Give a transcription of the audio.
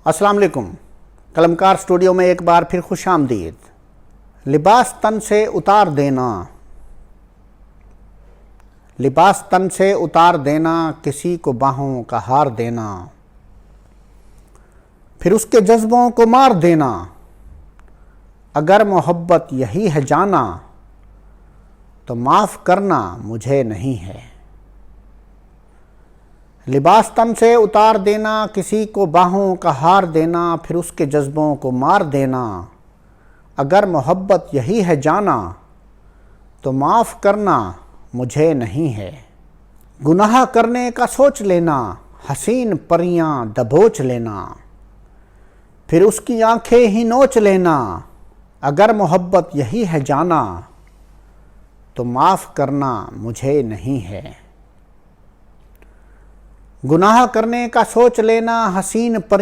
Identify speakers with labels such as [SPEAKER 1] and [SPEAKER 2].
[SPEAKER 1] السلام علیکم۔ قلمکار اسٹوڈیو میں ایک بار پھر خوش آمدید۔ لباس تن سے اتار دینا، لباس تن سے اتار دینا، کسی کو باہوں کا ہار دینا، پھر اس کے جذبوں کو مار دینا، اگر محبت یہی ہے جانا تو معاف کرنا مجھے نہیں ہے۔ لباس تن سے اتار دینا، کسی کو باہوں کا ہار دینا، پھر اس کے جذبوں کو مار دینا، اگر محبت یہی ہے جانا تو معاف کرنا مجھے نہیں ہے۔ گناہ کرنے کا سوچ لینا، حسین پریاں دبوچ لینا، پھر اس کی آنکھیں ہی نوچ لینا، اگر محبت یہی ہے جانا تو معاف کرنا مجھے نہیں ہے۔ گناہ کرنے کا سوچ لینا، حسین پریاں